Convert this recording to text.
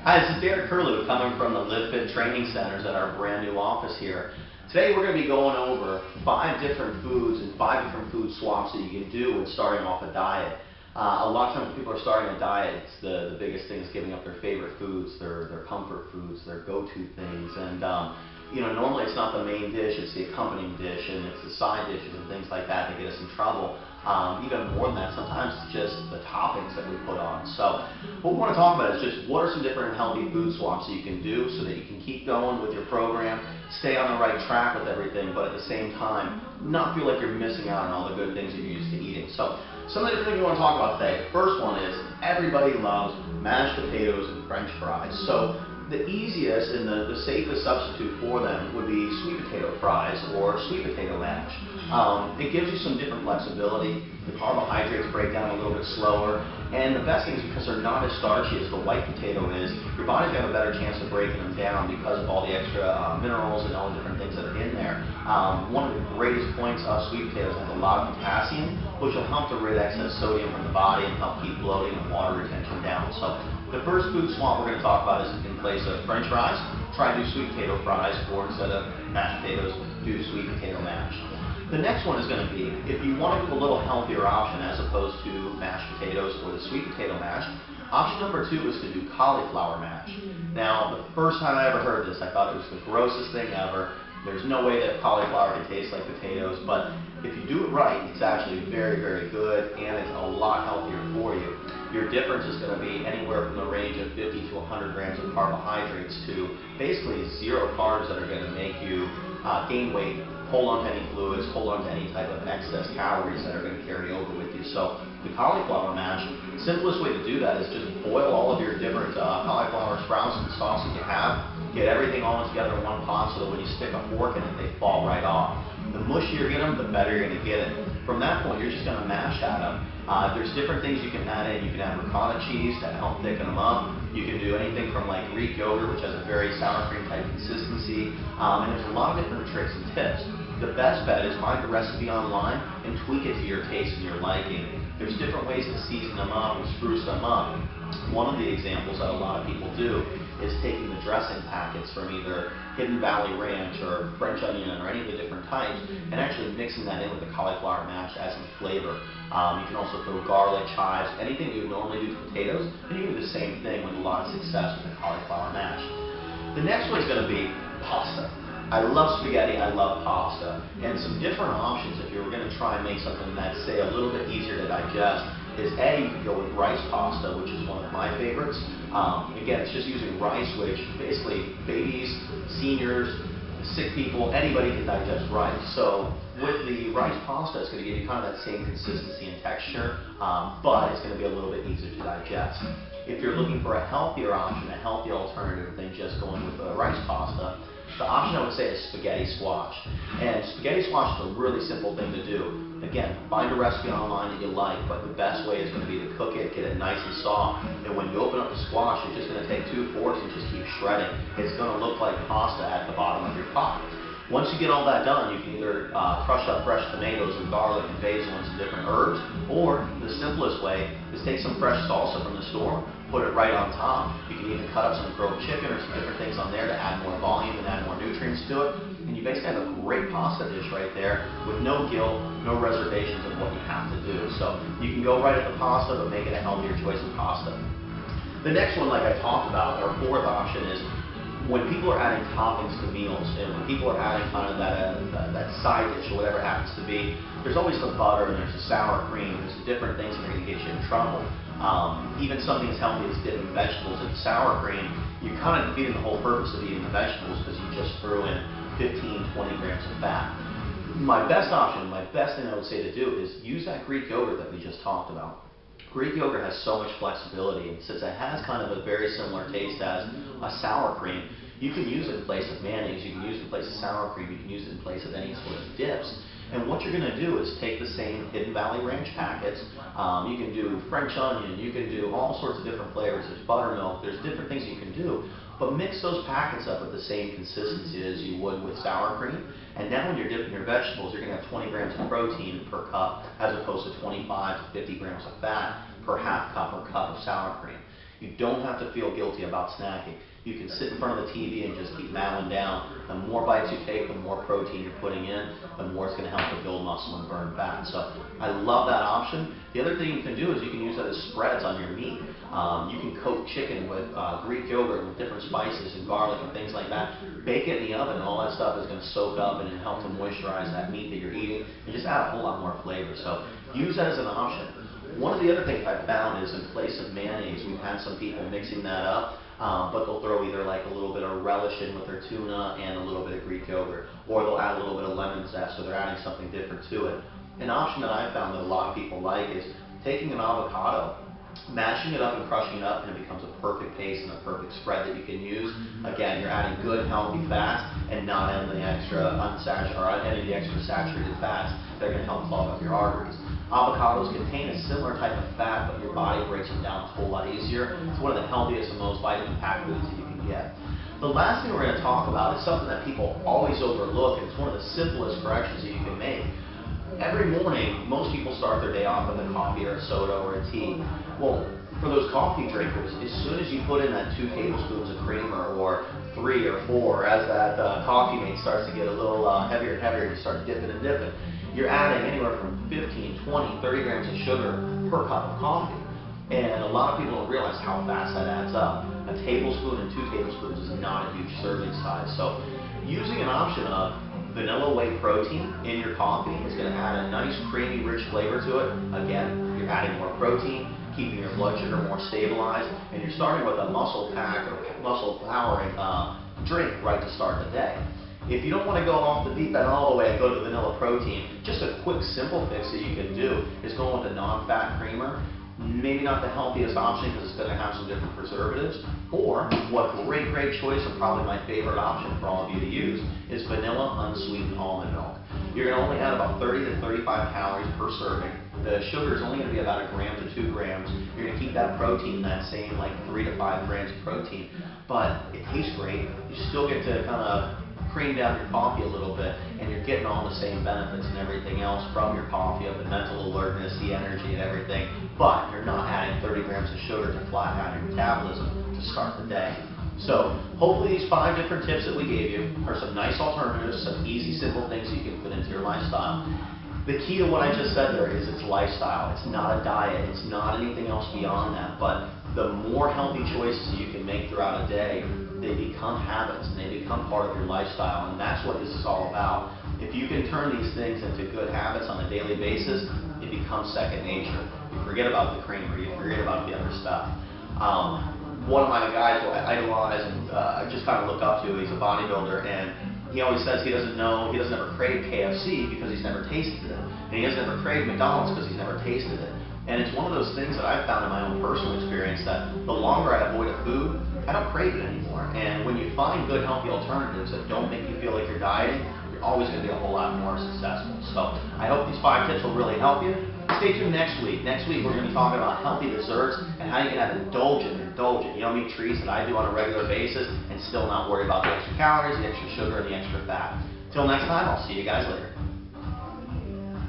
Hi, this is Derek Curlew coming from the Live Fit Training Centers at our brand new office here. Today we're going to be going over 5 different foods and 5 different food swaps that you can do when starting off a diet. A lot of times when people are starting a diet, it's the biggest thing is giving up their favorite foods, their comfort foods, their go-to things. And normally it's not the main dish, it's the accompanying dish, and it's the side dishes and things like that that get us in trouble. Even more than that, sometimes it's just the toppings that we put on. So what we want to talk about is just what are some different healthy food swaps that you can do so that you can keep going with your program, stay on the right track with everything, but at the same time, not feel like you're missing out on all the good things you're used to eating. So some of the different things we want to talk about today. The first one is everybody loves mashed potatoes and French fries. So the easiest and the safest substitute for them would be sweet potato fries or sweet potato mash. It gives you some different flexibility. The carbohydrates break down a little bit slower, and the best thing is because they're not as starchy as the white potato is, your body's got a better chance of breaking them down because of all the extra minerals and all the different things that are in there. One of the greatest points of sweet potatoes has a lot of potassium, which will help to rid excess sodium from the body and help keep bloating and water retention down. So the first food swap we're going to talk about is in place of French fries, try to do sweet potato fries, or instead of mashed potatoes, do sweet potato mash. The next one is going to be, if you want to do a little healthier option as opposed to mashed potatoes or the sweet potato mash, option number 2 is to do cauliflower mash. Now, the first time I ever heard this, I thought it was the grossest thing ever. There's no way that cauliflower can taste like potatoes, but if you do it right, it's actually very, very good, and it's a lot healthier for you. Your difference is going to be anywhere from the range of 50 to 100 grams of carbohydrates to basically 0 carbs that are going to make you gain weight, hold on to any fluids, hold on to any type of excess calories that are going to carry over with you. So the cauliflower mash, the simplest way to do that is just boil all of your different cauliflower sprouts and stalks that you have, get everything all together in one pot so that when you stick a fork in it, they fall right off. The mushier you get them, the better you're going to get it. From that point, you're just going to mash at them. There's different things you can add in. You can add ricotta cheese to help thicken them up. You can do anything from like Greek yogurt, which has a very sour cream type consistency. And there's a lot of different tricks and tips. The best bet is find the recipe online and tweak it to your taste and your liking. There's different ways to season them up and spruce them up. One of the examples that a lot of people do is taking the dressing packets from either Hidden Valley Ranch or French onion or any of the different types and actually mixing that in with the cauliflower mash to add some flavor. You can also throw garlic, chives, anything you would normally do to potatoes, and you can do the same thing with a lot of success with the cauliflower mash. The next one is going to be pasta. I love spaghetti, I love pasta, and some different options if you were going to try and make something that's, say, a little bit easier to digest is A, you could go with rice pasta, which is one of my favorites. Again, it's just using rice, which basically babies, seniors, sick people, anybody can digest rice. So with the rice pasta, it's going to give you kind of that same consistency and texture, but it's going to be a little bit easier to digest. If you're looking for a healthier option, a healthier alternative than just going with rice pasta, the option I would say is spaghetti squash. And spaghetti squash is a really simple thing to do. Again, find a recipe online that you like, but the best way is going to be to cook it, get it nice and soft, and when you open up the squash, you're just going to take 2 forks and just keep shredding. It's going to look like pasta at the bottom of your pot. Once you get all that done, you can either crush up fresh tomatoes and garlic and basil and some different herbs, or the simplest way is take some fresh salsa from the store, put it right on top. You can even cut up some grilled chicken or some different things on there to add more volume and add more nutrients to it. And you basically have a great pasta dish right there with no guilt, no reservations of what you have to do. So you can go right at the pasta, but make it a healthier choice of pasta. The next one, like I talked about, our 4th option is when people are adding toppings to meals, and when people are adding kind of that side dish or whatever it happens to be, there's always the butter and there's the sour cream, there's the different things that are going to get you in trouble. Even something as healthy as dipping vegetables in sour cream, you're kind of defeating the whole purpose of eating the vegetables because you just threw in 15, 20 grams of fat. My best option, my best thing I would say to do is use that Greek yogurt that we just talked about. Greek yogurt has so much flexibility, and since it has kind of a very similar taste as a sour cream, you can use it in place of mayonnaise, you can use it in place of sour cream, you can use it in place of any sorts of dips. And what you're going to do is take the same Hidden Valley Ranch packets, you can do French onion, you can do all sorts of different flavors, there's buttermilk, there's different things you can do, but mix those packets up with the same consistency as you would with sour cream, and now when you're dipping your vegetables, you're going to have 20 grams of protein per cup as opposed to 25 to 50 grams of fat per half cup or cup of sour cream. You don't have to feel guilty about snacking. You can sit in front of the TV and just keep mowing down. The more bites you take, the more protein you're putting in, the more it's going to help to build muscle and burn fat. So I love that option. The other thing you can do is you can use that as spreads on your meat. You can coat chicken with Greek yogurt with different spices and garlic and things like that. Bake it in the oven, and all that stuff is going to soak up and help to moisturize that meat that you're eating and just add a whole lot more flavor. So use that as an option. One of the other things I've found is in place of mayonnaise, we've had some people mixing that up, but they'll throw either like a little bit of relish in with their tuna and a little bit of Greek yogurt, or they'll add a little bit of lemon zest, so they're adding something different to it. An option that I've found that a lot of people like is taking an avocado, mashing it up and crushing it up, and it becomes a perfect paste and a perfect spread that you can use. Again, you're adding good, healthy fats and not any of the extra saturated fats that are going to help clog up your arteries. Avocados contain a similar type of fat, but your body breaks them down a whole lot easier. It's one of the healthiest and most vitamin-packed foods that you can get. The last thing we're going to talk about is something that people always overlook, and it's one of the simplest corrections that you can make. Every morning, most people start their day off with a coffee or a soda or a tea. Well, for those coffee drinkers, as soon as you put in that 2 tablespoons of creamer, or 3 or 4, as that coffee mate starts to get a little heavier and heavier, you start dipping and dipping, you're adding anywhere from 15, 20, 30 grams of sugar per cup of coffee. And a lot of people don't realize how fast that adds up. A tablespoon and 2 tablespoons is not a huge serving size. So using an option of vanilla whey protein in your coffee is going to add a nice creamy rich flavor to it. Again, you're adding more protein, keeping your blood sugar more stabilized, and you're starting with a muscle pack or muscle powering drink right to start the day. If you don't want to go off the deep end all the way and go to vanilla protein, just a quick simple fix that you can do is go with a non-fat creamer. Maybe not the healthiest option because it's going to have some different preservatives, or what great choice, and probably my favorite option for all of you to use, is vanilla unsweetened almond milk. You're going to only add about 30 to 35 calories per serving. The sugar is only going to be about 1 gram to 2 grams. You're going to keep that protein that same like 3 to 5 grams of protein, but it tastes great. You still get to kind of cream down your coffee a little bit, and you're getting all the same benefits and everything else from your coffee, of the mental alertness, the energy and everything, but you're not adding 30 grams of sugar to flatten out your metabolism to start the day. So hopefully these 5 different tips that we gave you are some nice alternatives, some easy, simple things you can put into your lifestyle. The key to what I just said there is it's lifestyle. It's not a diet. It's not anything else beyond that. But the more healthy choices you can make throughout a day, they become habits and they become part of your lifestyle. And that's what this is all about. If you can turn these things into good habits on a daily basis, it becomes second nature. You forget about the creamer. You forget about the other stuff. One of my guys who I idolize and I just kind of look up to, he's a bodybuilder, and he always says he doesn't ever crave KFC because he's never tasted it. And he doesn't ever crave McDonald's because he's never tasted it. And it's one of those things that I've found in my own personal experience that the longer I avoid a food, I don't crave it anymore. And when you find good, healthy alternatives that don't make you feel like you're dieting, you're always going to be a whole lot more successful. So I hope these 5 tips will really help you. Stay tuned next week. Next week we're going to be talking about healthy desserts and how you can have indulgent, yummy treats that I do on a regular basis and still not worry about the extra calories, the extra sugar, and the extra fat. Till next time, I'll see you guys later.